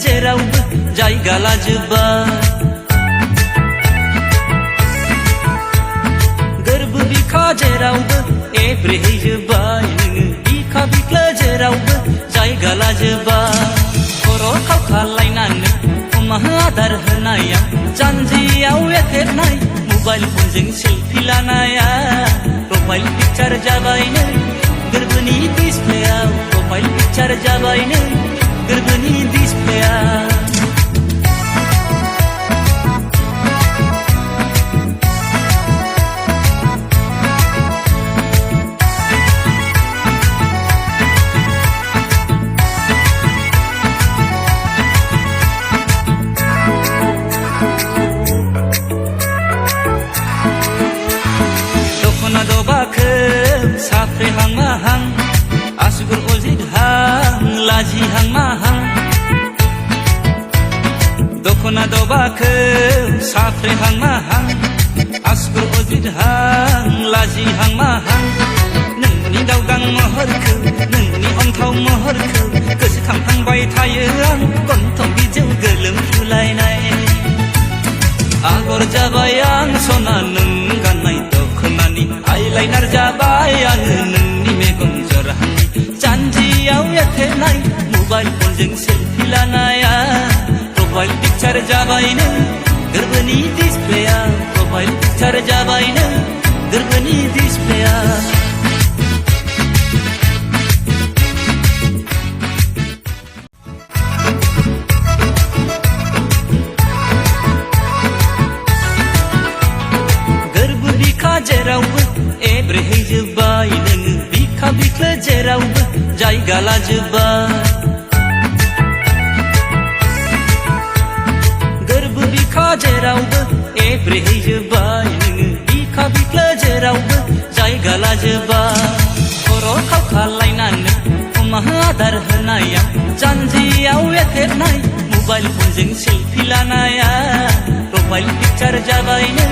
जेरावबो जायगा लाजोबबाय गोरबो बिखा जेरावबो एब्रेहैजोबबाय नोङो बिखा बिख्लो जेरावबो जायगा लाजोबबाय खर' खावखालायनानै अमा आदार होनाया जानजियाव एथेबनाय मबाइल फनजों सेलफि लानाया प्रफाइल पिक्चार जाबायनो गोरबोनि डिसप्लेयाव प्रफाइल पिक्चार जाबायनो गोरबोनि डिसप्लेयाव दखना दबाखो साफ्रेहां माहां आसुगुर अजितहां लाजिहां माहां दखना दबाखो साफ्रेहां माहां आसुगुर अजितहां लाजिहां माहां नोंनि गावगां महरखौ नोंनि अन्थाव महरखौ गोसोखांहांबाय थायो आं गन्थं बिजौ गोलोमफ्रुलायनाय आगर जाबाय आं सना नों गाननाय दखनानि आइलाइनार जाबाय आङो नोंनि मेगन जराहांनि जानजियाव एथेबनाय मबाइल फनजों सेलफि लानाया प्रफाइल पिक्चार जाबायनो गोरबोनि डिसप्लेयाव प्रफाइल पिक्चार जाबायनो गोरबोनि डिसप्लेयाव जेरावबो एब्रेहैजोबबाय नोङो बिखा बिख्लो जेरावबो जायगा लाजोबबाय गोरबो बिखा जेरावबो एब्रेहैजोबबाय नोङो बिखा बिख्लो जेरावबो जायगा लाजोबबाय खर' खावखालायनानै अमा आदार होनाया जानजियाव एथेबनाय मबाइल फनजों सेलफि लानाया प्रफाइल पिक्चार जाबायनो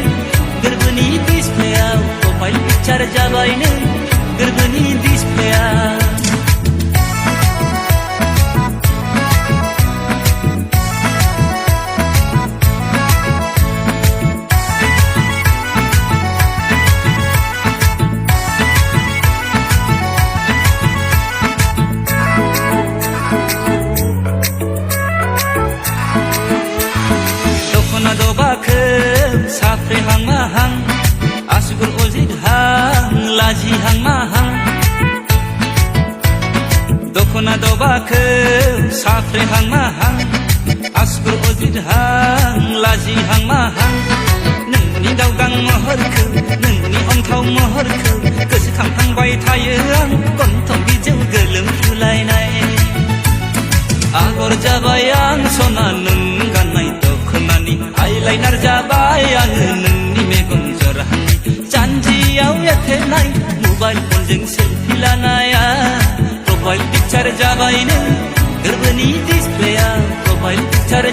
गोरबोनि डिसप्लेयाव प्रफाइल पिक्चार जाबायनो गोरबोनि डिसप्लेयाव दखना दबाखो साफ्रेहां माहां आसुगुर अजितहां लाजिहां माहां दखना दबाखो साफ्रेहां माहां आसुगुर अजितहां लाजिहां माहां नोंनि गावगां महरखौ नोंनि अन्थाव महरखौ गोसोखांहांबाय थायो आं गन्थं बिजौ गोलोमफ्रुलायनाय आगर जाबाय आं सना नों गाननाय दखनानि आइलाइनार जाबाय आङो नोंनि मेगन जराहांनि जानजियाव एथेबनाय मबाइल फनजों सेलफि लानाया प्रफाइल पिक्चार जाबायनो गोरबोनि डिसप्लेयाव प्रफाइल पिक्चार